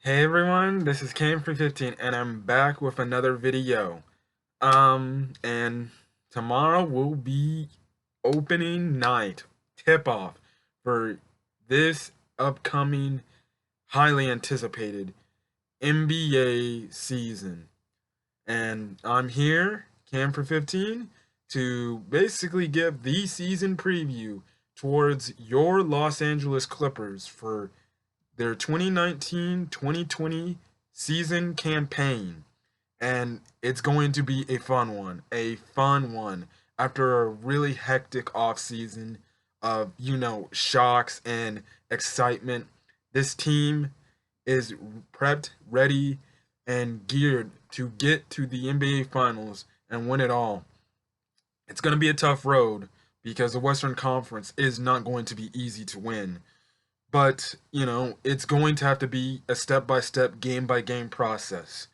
Hey everyone, this is Cam315 and I'm back with another video. And tomorrow will be opening night, tip-off for this upcoming highly anticipated NBA season. And I'm here, Cam415, to basically give the season preview towards your Los Angeles Clippers for their 2019-2020 season campaign, and it's going to be a fun one after a really hectic offseason of shocks and excitement. This team is prepped, ready, and geared to get to the NBA Finals and win it all. It's going to be a tough road because the Western Conference is not going to be easy to win, but it's going to have to be a step by step, game by game process.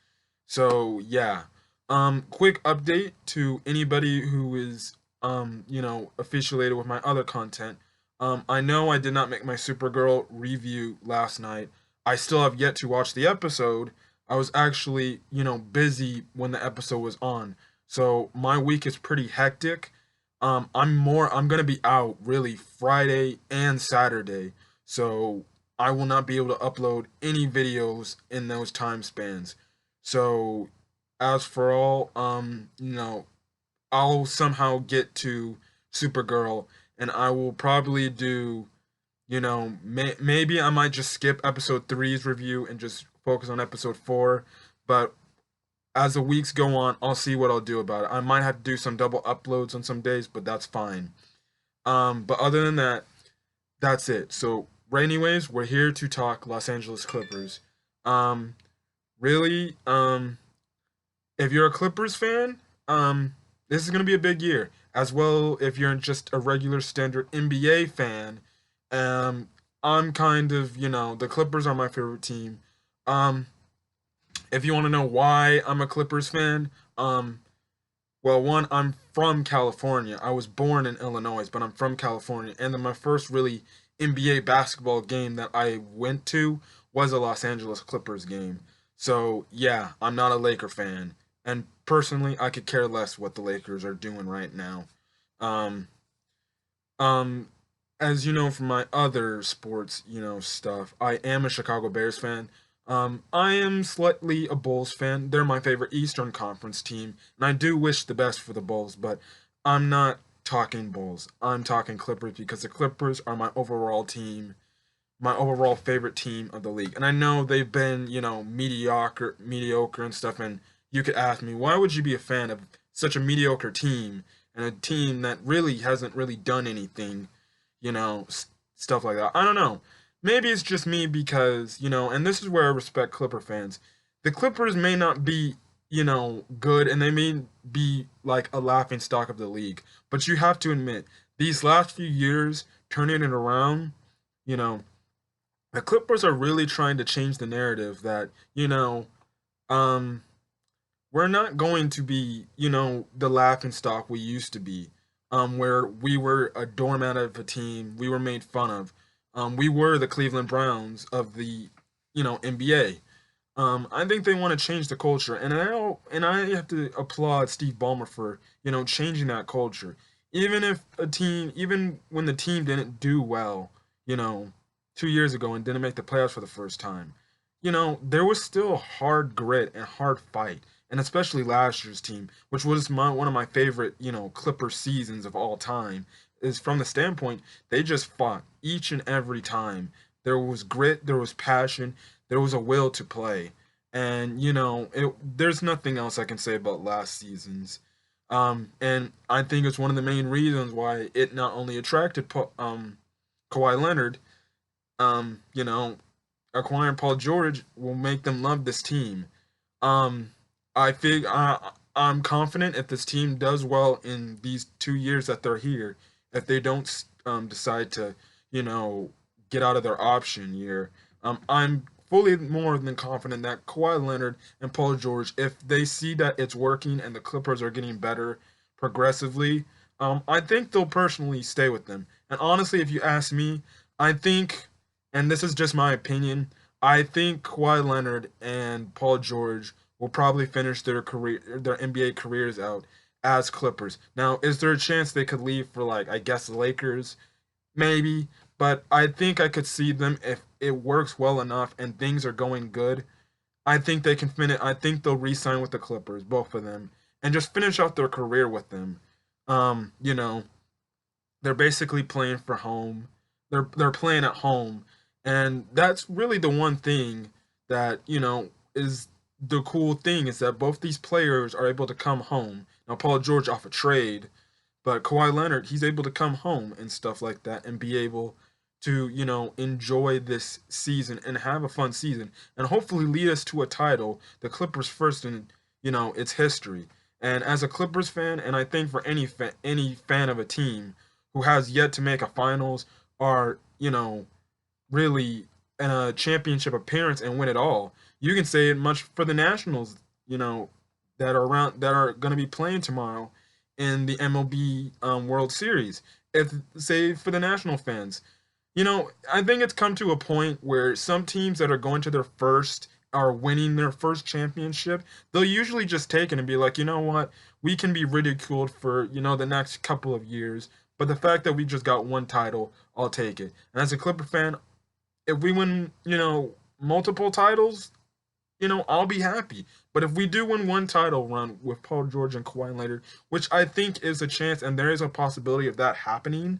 So yeah, quick update to anybody who is affiliated with my other content. I know I did not make my Supergirl review last night. I still have yet to watch the episode. I was actually busy when the episode was on, so my week is pretty hectic. I'm gonna be out really Friday and Saturday, so I will not be able to upload any videos in those time spans. So as for all, I'll somehow get to Supergirl, and I will probably do, maybe I might just skip episode three's review and just focus on episode four. But as the weeks go on, I'll see what I'll do about it. I might have to do some double uploads on some days, but that's fine. But other than that, that's it. So, anyways, we're here to talk Los Angeles Clippers. Um, really, if you're a Clippers fan, this is gonna be a big year. As well, if you're just a regular standard NBA fan, um, I'm kind of, the Clippers are my favorite team. Um, if you want to know why I'm a Clippers fan, well, one, I'm from California. I was born in Illinois, but I'm from California, and then my first really NBA basketball game that I went to was a Los Angeles Clippers game. So yeah, I'm not a Laker fan, and personally, I could care less what the Lakers are doing right now. Um, um, as you know from my other sports, stuff, I am a Chicago Bears fan. I am slightly a Bulls fan. They're my favorite Eastern Conference team, and I do wish the best for the Bulls, but I'm not talking Bulls. I'm talking Clippers because the Clippers are my overall team, my overall favorite team of the league. And I know they've been, mediocre and stuff, and you could ask me, why would you be a fan of such a mediocre team and a team that really hasn't really done anything, stuff like that. I don't know. Maybe it's just me because, and this is where I respect Clipper fans. The Clippers may not be, good, and they may be like a laughing stock of the league, but you have to admit, these last few years, turning it around, you know, the Clippers are really trying to change the narrative that, um, we're not going to be, the laughing stock we used to be, where we were a doormat of a team, we were made fun of. We were the Cleveland Browns of the, NBA. I think they want to change the culture, and I have to applaud Steve Ballmer for, changing that culture. Even when the team didn't do well, you know, 2 years ago and didn't make the playoffs for the first time, there was still hard grit and hard fight, and especially last year's team, which was one of my favorite, Clipper seasons of all time, is from the standpoint they just fought each and every time. There was grit, there was passion, there was a will to play, and there's nothing else I can say about last season's. And I think it's one of the main reasons why it not only attracted Kawhi Leonard, um, you know, acquiring Paul George will make them love this team. Um, I'm confident if this team does well in these 2 years that they're here, if they don't decide to, you know, get out of their option year, I'm fully more than confident that Kawhi Leonard and Paul George, if they see that it's working and the Clippers are getting better progressively, I think they'll personally stay with them. And honestly, if you ask me, I think, and this is just my opinion, I think Kawhi Leonard and Paul George will probably finish their NBA careers out as Clippers. Now, is there a chance they could leave for like I guess the Lakers? Maybe, but I think I could see them if it works well enough and things are going good. I think they can finish. I think they'll re-sign with the Clippers, both of them, and just finish out their career with them. You know, they're basically playing for home. They're playing at home, and that's really the one thing that is the cool thing is that both these players are able to come home. Now Paul George off a trade, but Kawhi Leonard he's able to come home and stuff like that and be able to enjoy this season and have a fun season and hopefully lead us to a title, the Clippers first in its history. And as a Clippers fan, and I think for any fan of a team who has yet to make a finals or really in a championship appearance and win it all, you can say it much for the Nationals, that are going to be playing tomorrow in the MLB World Series. If say for the National fans, I think it's come to a point where some teams that are going to their first are winning their first championship, they'll usually just take it and be like, you know what, we can be ridiculed for, the next couple of years, but the fact that we just got one title, I'll take it. And as a Clipper fan, if we win, multiple titles, I'll be happy. But if we do win one title run with Paul George and Kawhi Leonard, which I think is a chance and there is a possibility of that happening,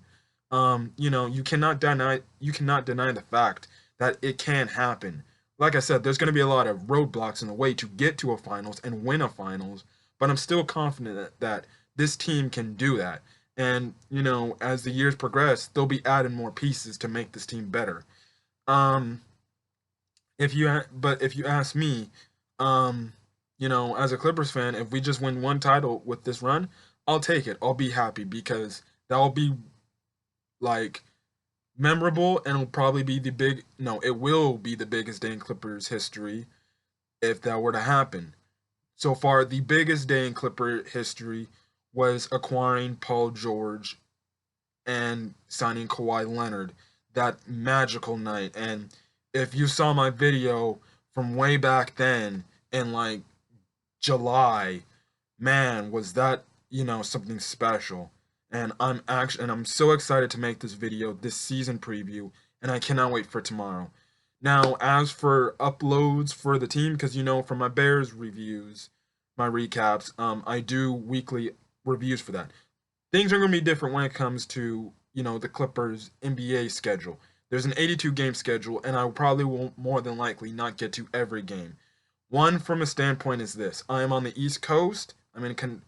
you cannot deny the fact that it can happen. Like I said, there's going to be a lot of roadblocks in the way to get to a finals and win a finals, but I'm still confident that this team can do that. And as the years progress, they'll be adding more pieces to make this team better. Um, if you ask me, um, as a Clippers fan, if we just win one title with this run, I'll take it. I'll be happy because that'll be like memorable and it'll probably be the big no, it will be the biggest day in Clippers history if that were to happen. So far, the biggest day in Clipper history was acquiring Paul George and signing Kawhi Leonard that magical night. And if you saw my video from way back then in like July, man, was that, something special. And I'm so excited to make this video, this season preview, and I cannot wait for tomorrow. Now, as for uploads for the team, because from my Bears reviews, my recaps, I do weekly reviews for that. Things are going to be different when it comes to the Clippers NBA schedule. There's an 82 game schedule, and I probably will more than likely not get to every game. One from a standpoint is this: I am on the East Coast.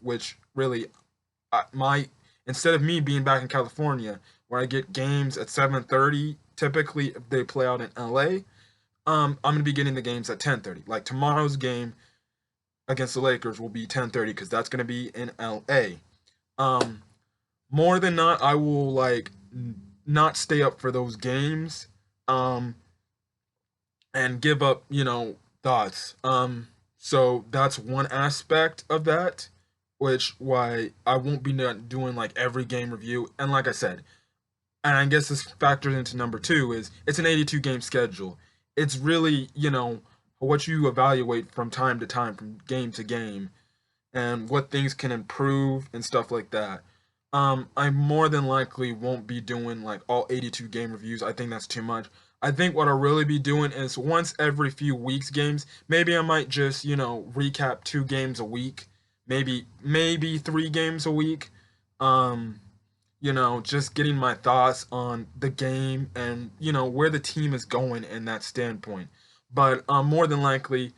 Which really, my instead of me being back in California, where I get games at 7:30, typically if they play out in LA, I'm gonna be getting the games at 10:30. Like tomorrow's game against the Lakers will be 10:30 because that's gonna be in LA. Um, More than not, I will like not stay up for those games, um, and give up, thoughts. So that's one aspect of that, which why I won't be not doing like every game review. And like I said, and I guess this factors into number two is it's an 82 game schedule. It's really, what you evaluate from time to time, from game to game, and what things can improve and stuff like that. I more than likely won't be doing like all 82 game reviews. I think that's too much. I think what I'll really be doing is once every few weeks games. Maybe I might just, recap 2 games a week, maybe 3 games a week. Um, just getting my thoughts on the game and, where the team is going in that standpoint. But more than likely,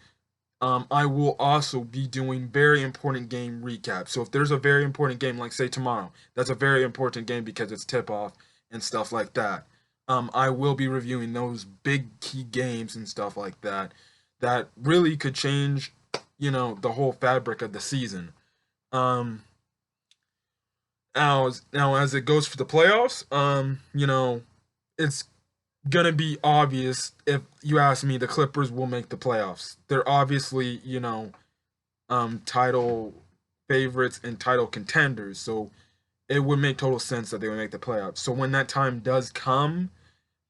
I will also be doing very important game recaps. So if there's a very important game, like say tomorrow, that's a very important game because it's tip off and stuff like that. I will be reviewing those big key games and stuff like that that really could change, the whole fabric of the season. Um, now as it goes for the playoffs, it's gonna be obvious if you ask me, the Clippers will make the playoffs. They're obviously, title favorites and title contenders, so it would make total sense that they would make the playoffs. So when that time does come,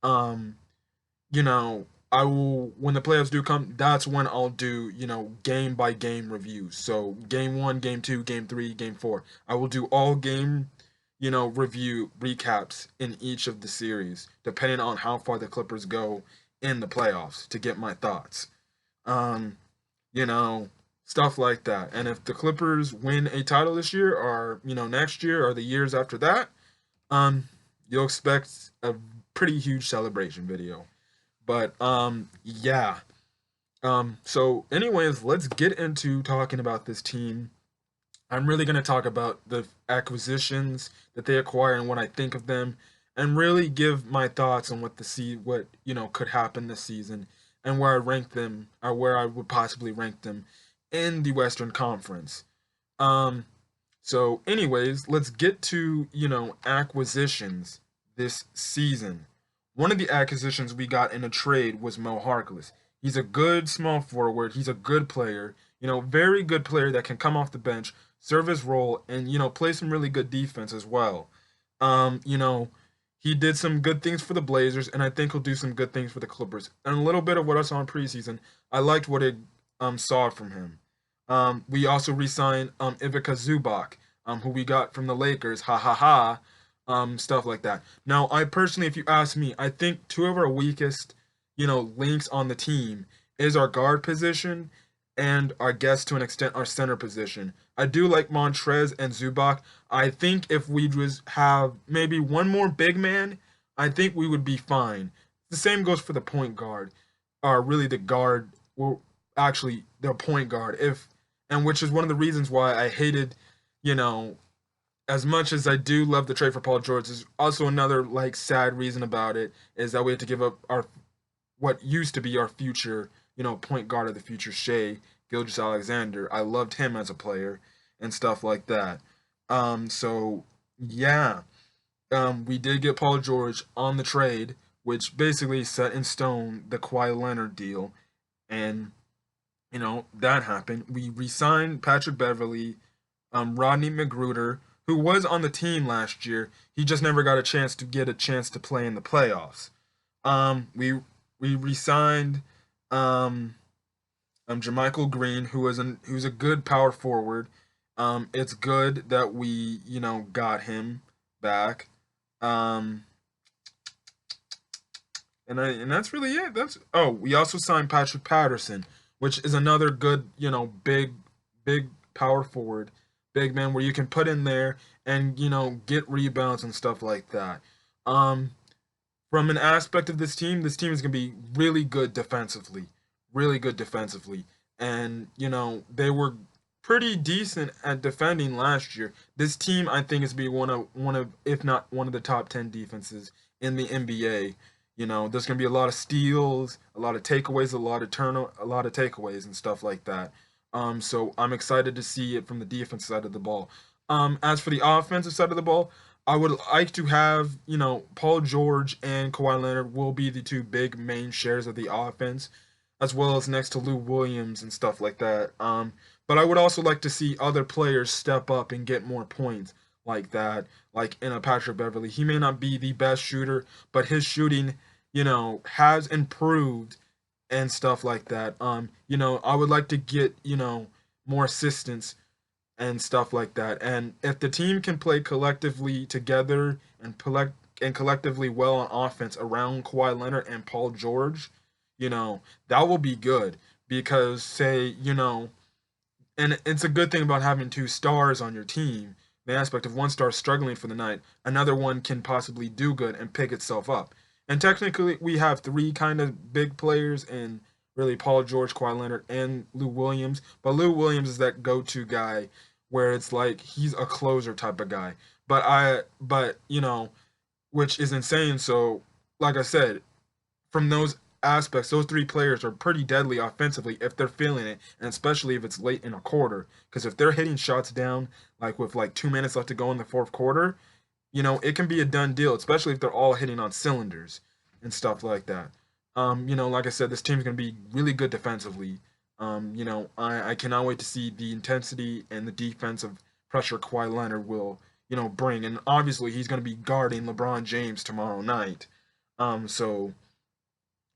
um, I will, when the playoffs do come, that's when I'll do, game by game reviews. So game 1, game 2, game 3, game 4. I will do all game, review recaps in each of the series, depending on how far the Clippers go in the playoffs to get my thoughts. Um, you know, Stuff like that. And if the Clippers win a title this year or, next year or the years after that, um, you'll expect a pretty huge celebration video. But yeah. So anyways, let's get into talking about this team. I'm really going to talk about the acquisitions that they acquire and what I think of them, and really give my thoughts on what could happen this season, and where I rank them, or where I would possibly rank them in the Western Conference. Um so anyways, let's get to, acquisitions this season. One of the acquisitions we got in a trade was Mo Harkless. He's a good small forward. He's a good player, very good player that can come off the bench, serve his role, and, play some really good defense as well. Um, you know, he did some good things for the Blazers, and I think he'll do some good things for the Clippers. And a little bit of what I saw in preseason, I liked what I saw from him. We also re-signed Ivica Zubac, who we got from the Lakers. Ha ha ha. Stuff like that. Now, I personally, if you ask me, I think two of our weakest, links on the team is our guard position and I guess to an extent our center position. I do like Montrez and Zubac. I think if we just have maybe one more big man, I think we would be fine. The same goes for the point guard, or really the guard, well, actually the point guard. If and which is one of the reasons why I hated, you know, as much as I do love the trade for Paul George, there's also another like sad reason about it is that we had to give up our what used to be our future, point guard of the future, Shea Gilgeous-Alexander. I loved him as a player and stuff like that. So yeah, we did get Paul George on the trade, which basically set in stone the Kawhi Leonard deal, and that happened. We re-signed Patrick Beverly, Rodney McGruder, who was on the team last year. He just never got a chance to play in the playoffs. We re-signed um, Jermichael Green, who's a good power forward. It's good that we got him back. Um, and that's really it. We also signed Patrick Patterson, which is another good big power forward, big man where you can put in there and get rebounds and stuff like that. Um, from an aspect of this team is going to be really good defensively. And, they were pretty decent at defending last year. This team, I think, is be one of, if not one of the top 10 defenses in the NBA. There's going to be a lot of steals, a lot of takeaways, a lot of takeaways and stuff like that. So I'm excited to see it from the defense side of the ball. As for the offensive side of the ball, I would like to have, Paul George and Kawhi Leonard will be the two big main shares of the offense, as well as next to Lou Williams and stuff like that. But I would also like to see other players step up and get more points like that, like in a Patrick Beverly. He may not be the best shooter, but his shooting, has improved and stuff like that. I would like to get, more assistance and stuff like that. And if the team can play collectively together and collectively well on offense around Kawhi Leonard and Paul George, that will be good because and it's a good thing about having two stars on your team. The aspect of one star struggling for the night, another one can possibly do good and pick itself up. And technically, we have three kind of big players in really Paul George, Kawhi Leonard, and Lou Williams. But Lou Williams is that go-to guy where it's like he's a closer type of guy. But which is insane. So, like I said, from those aspects, those three players are pretty deadly offensively if they're feeling it, and especially if it's late in a quarter. Because if they're hitting shots down, like with like 2 minutes left to go in the fourth quarter, it can be a done deal, especially if they're all hitting on cylinders and stuff like that. Like I said, this team's gonna be really good defensively. I cannot wait to see the intensity and the defensive pressure Kawhi Leonard will, bring. And obviously he's gonna be guarding LeBron James tomorrow night. So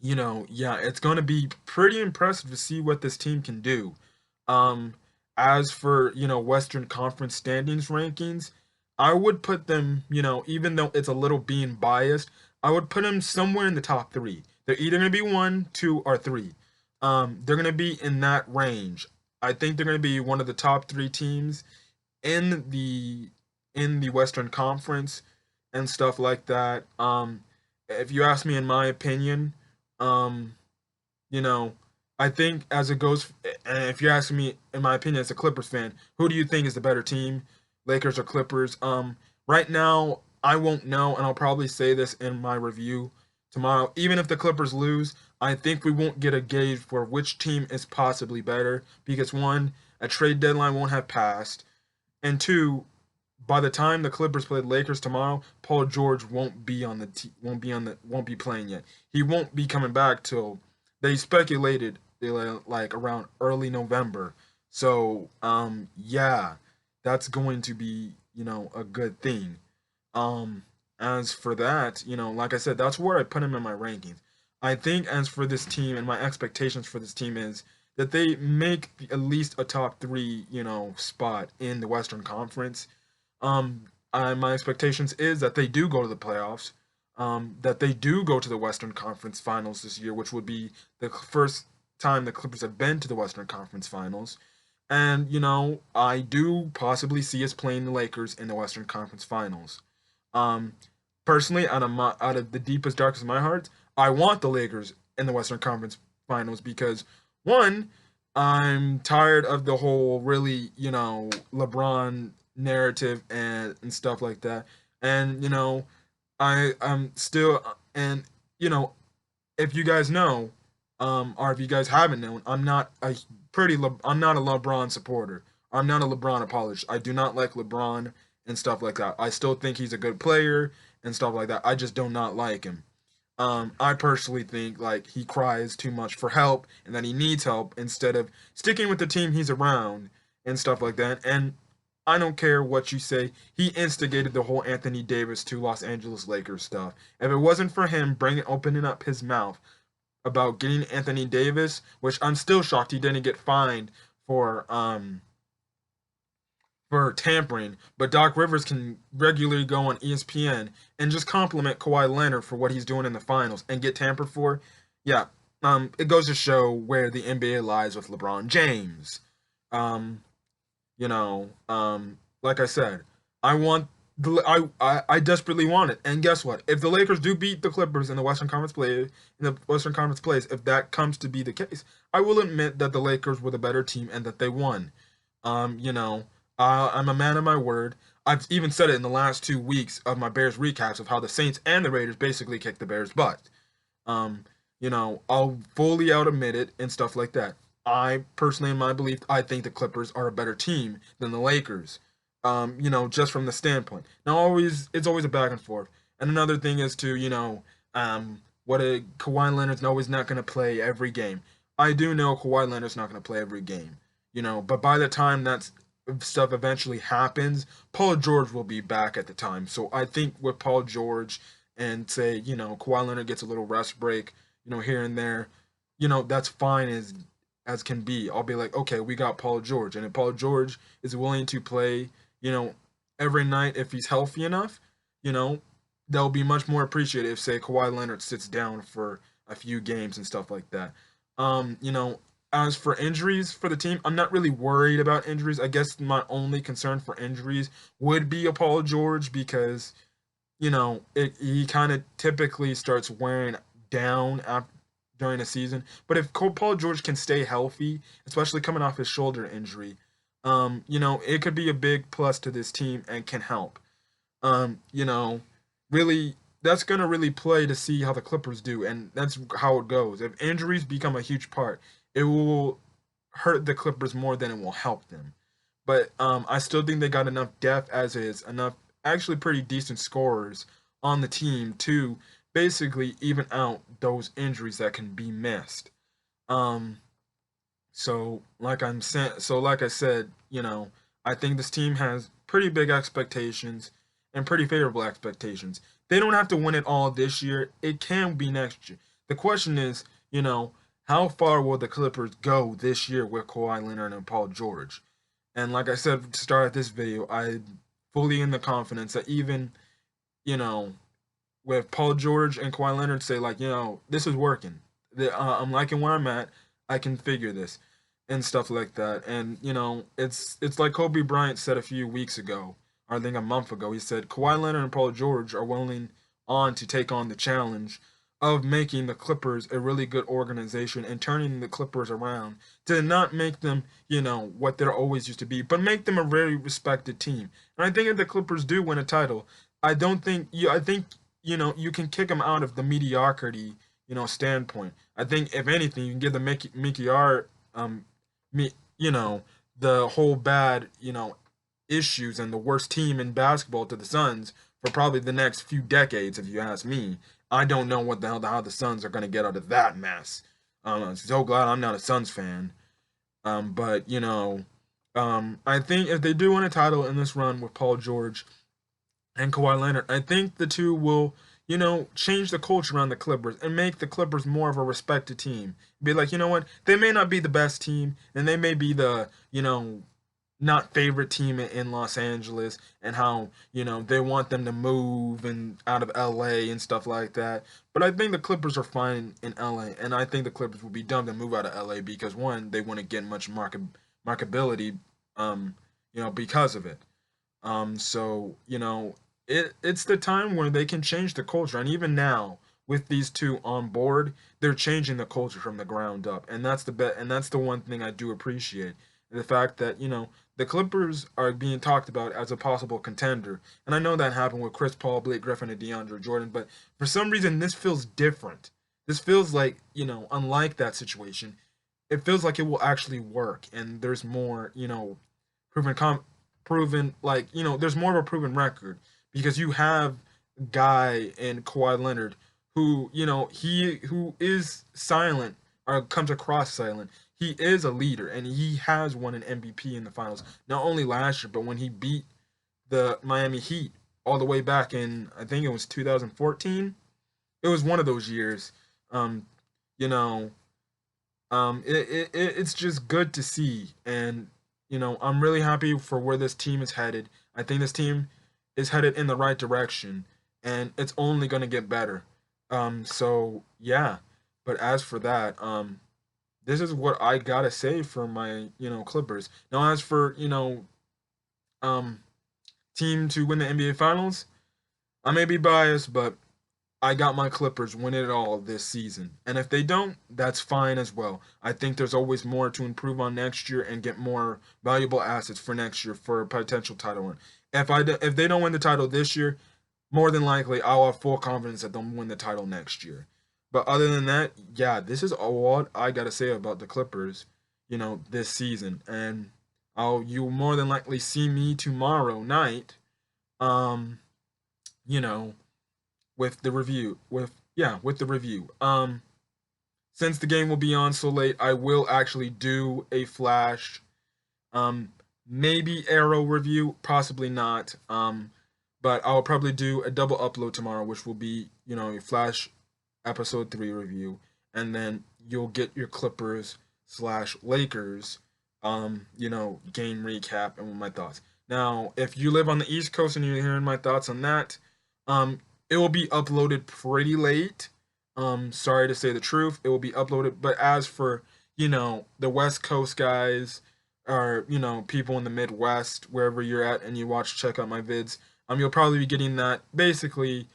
Yeah, it's going to be pretty impressive to see what this team can do. Um, as for, Western Conference standings rankings, I would put them, even though it's a little being biased, I would put them somewhere in the top three. They're either going to be one, two, or three. They're going to be in that range. I think they're going to be one of the top three teams in the Western Conference and stuff like that. If you ask me, in my opinion, um, you know, I think as it goes, and if you're asking me, in my opinion, as a Clippers fan, who do you think is the better team, Lakers or Clippers? Right now, I won't know, and I'll probably say this in my review tomorrow. Even if the Clippers lose, I think we won't get a gauge for which team is possibly better because one, a trade deadline won't have passed, and two, by the time the Clippers play the Lakers tomorrow, Paul George won't be playing yet. He won't be coming back till they speculated like around early November. So yeah, that's going to be a good thing. Um as for that, like I said, that's where I put him in my rankings. I think as for this team and my expectations for this team is that they make at least a top three, spot in the Western Conference. My expectations is that they do go to the playoffs, that they do go to the Western Conference Finals this year, which would be the first time the Clippers have been to the Western Conference Finals. And I do possibly see us playing the Lakers in the Western Conference Finals. Um, Personally, out of the deepest darkest of my heart, I want the Lakers in the Western Conference Finals because one, I'm tired of the whole really LeBron narrative and stuff like that, and I'm still and you know if you guys know, or if you guys haven't known, I'm not a LeBron supporter. I'm not a LeBron apologist. I do not like LeBron and stuff like that. I still think he's a good player and stuff like that. I just do not like him. I personally think like he cries too much for help and that he needs help instead of sticking with the team he's around and stuff like that. And I don't care what you say. He instigated the whole Anthony Davis to Los Angeles Lakers stuff. If it wasn't for him opening up his mouth about getting Anthony Davis, which I'm still shocked he didn't get fined for tampering, but Doc Rivers can regularly go on ESPN and just compliment Kawhi Leonard for what he's doing in the finals and get tampered for. Yeah, it goes to show where the NBA lies with LeBron James. Um, like I said, I want I desperately want it. And guess what? If the Lakers do beat the Clippers in the Western Conference plays, if that comes to be the case, I will admit that the Lakers were the better team and that they won. I'm a man of my word. I've even said it in the last 2 weeks of my Bears recaps of how the Saints and the Raiders basically kicked the Bears' butt. Um, I'll fully out admit it and stuff like that. I personally, in my belief, I think the Clippers are a better team than the Lakers. Just from the standpoint. Now, it's always a back and forth. And another thing is to, what a Kawhi Leonard's always not going to play every game. I do know Kawhi Leonard's not going to play every game. But by the time that stuff eventually happens, Paul George will be back at the time. So I think with Paul George and say, Kawhi Leonard gets a little rest break, here and there, that's fine as can be. I'll be like, okay, we got Paul George. And if Paul George is willing to play, every night if he's healthy enough, you know, they'll be much more appreciated if, say, Kawhi Leonard sits down for a few games and stuff like that. Um, you know, as for injuries for the team, I'm not really worried about injuries. I guess my only concern for injuries would be a Paul George because, he kind of typically starts wearing down during the season. But if Paul George can stay healthy, especially coming off his shoulder injury, it could be a big plus to this team and can help. Um, you know, really, that's gonna really play to see how the Clippers do, and that's how it goes. If injuries become a huge part, it will hurt the Clippers more than it will help them. But I still think they got enough depth as is, enough actually pretty decent scorers on the team to basically even out those injuries that can be missed. Um, like I said, I think this team has pretty big expectations and pretty favorable expectations. They don't have to win it all this year. It can be next year. The question is, how far will the Clippers go this year with Kawhi Leonard and Paul George? And like I said to start this video, I fully in the confidence that even, you know, with Paul George and Kawhi Leonard say like, this is working. I'm liking where I'm at. I can figure this and stuff like that. And it's like Kobe Bryant said a few weeks ago, or I think a month ago. He said Kawhi Leonard and Paul George are willing on to take on the challenge of making the Clippers a really good organization and turning the Clippers around to not make them, what they're always used to be, but make them a very respected team. And I think if the Clippers do win a title, I don't think you. I think you can kick them out of the mediocrity, standpoint. I think if anything, you can give the Mickey R, me, the whole bad, issues and the worst team in basketball to the Suns for probably the next few decades, if you ask me. I don't know what the hell how the Suns are going to get out of that mess. I'm so glad I'm not a Suns fan. But I think if they do win a title in this run with Paul George and Kawhi Leonard, I think the two will, change the culture around the Clippers and make the Clippers more of a respected team. Be like, you know what? They may not be the best team, and they may be the, not favorite team in Los Angeles, and how, they want them to move and out of LA and stuff like that. But I think the Clippers are fine in LA, and I think the Clippers would be dumb to move out of LA because one, they wouldn't get much marketability, because of it. So it's the time where they can change the culture, and even now with these two on board, they're changing the culture from the ground up, and that's the one thing I do appreciate, the fact that the Clippers are being talked about as a possible contender, and I know that happened with Chris Paul, Blake Griffin, and DeAndre Jordan, but for some reason this feels different. This feels like unlike that situation. It feels like it will actually work, and there's more proven proven like there's more of a proven record because you have guy in Kawhi Leonard who he who is silent or comes across silent. He is a leader and he has won an MVP in the finals not only last year but when he beat the Miami Heat all the way back in I think it was 2014. It was one of those years. Um, you know, it's just good to see, and I'm really happy for where this team is headed. I think this team is headed in the right direction, and it's only gonna get better. So yeah, but as for that, this is what I gotta say for my Clippers. Now, as for um, team to win the NBA Finals, I may be biased, but I got my Clippers winning it all this season. And if they don't, that's fine as well. I think there's always more to improve on next year and get more valuable assets for next year for a potential title win. If they don't win the title this year, more than likely I'll have full confidence that they'll win the title next year. But other than that, yeah, this is all I gotta say about the Clippers, this season. And you'll more than likely see me tomorrow night, um, you know, with the review with the review. Since the game will be on so late, I will actually do a flash, um maybe arrow review, possibly not, but I'll probably do a double upload tomorrow, which will be a flash episode 3 review, and then you'll get your Clippers slash Lakers game recap and my thoughts. Now if you live on the East Coast and you're hearing my thoughts on that, um it will be uploaded pretty late. Sorry to say the truth, it will be uploaded. But as for the West Coast guys, or people in the Midwest, wherever you're at, and you check out my vids, you'll probably be getting that basically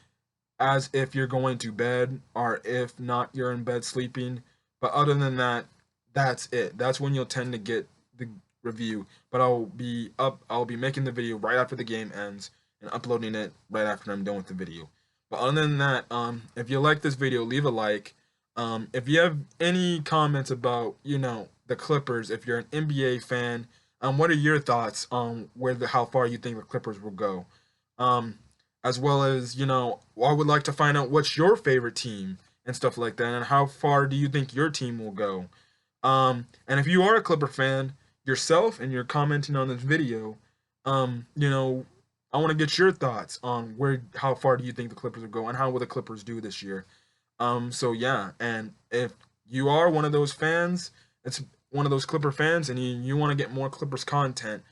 as if you're going to bed, or if not, you're in bed sleeping. But other than that, that's it. That's when you'll tend to get the review. But I'll be making the video right after the game ends and uploading it right after I'm done with the video. But other than that, if you like this video, leave a like. If you have any comments about, the Clippers, if you're an NBA fan, what are your thoughts on how far you think the Clippers will go? As well as, I would like to find out what's your favorite team and stuff like that, and how far do you think your team will go? And if you are a Clipper fan yourself and you're commenting on this video, I want to get your thoughts on how far do you think the Clippers will go and how will the Clippers do this year. So yeah, and if you are one of those fans, it's one of those Clipper fans, and you want to get more Clippers content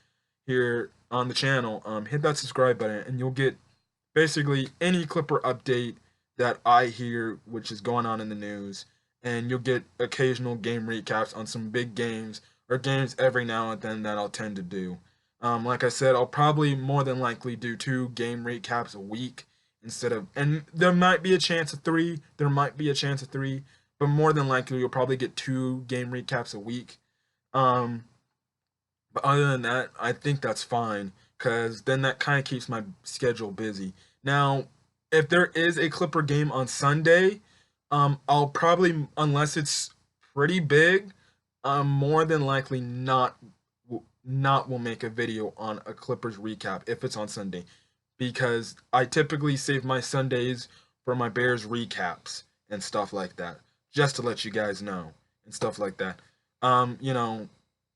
here on the channel, hit that subscribe button, and you'll get basically any Clipper update that I hear, which is going on in the news, and you'll get occasional game recaps on some big games or games every now and then that I'll tend to do. Like I said, I'll probably more than likely do 2 game recaps a week instead of, and there might be a chance of 3, there might be a chance of 3, but more than likely you'll probably get 2 game recaps a week. Um, but other than that, I think that's fine because then that kind of keeps my schedule busy. Now, if there is a Clipper game on Sunday, I'll probably, unless it's pretty big, more than likely not will make a video on a Clippers recap if it's on Sunday, because I typically save my Sundays for my Bears recaps and stuff like that, just to let you guys know and stuff like that. You know,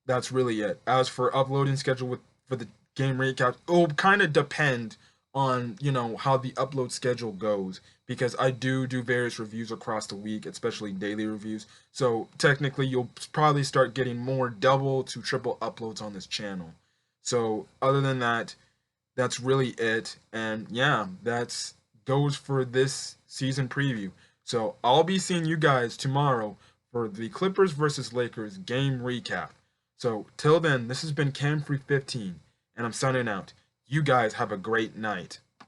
that's really it. As for uploading schedule for the game recaps, it'll kind of depend on how the upload schedule goes, because I do various reviews across the week, especially daily reviews. So technically, you'll probably start getting more double to triple uploads on this channel. So other than that, that's really it. And yeah, that's goes for this season preview. So I'll be seeing you guys tomorrow for the Clippers versus Lakers game recap. So till then, this has been Cam Free 15, and I'm signing out. You guys have a great night.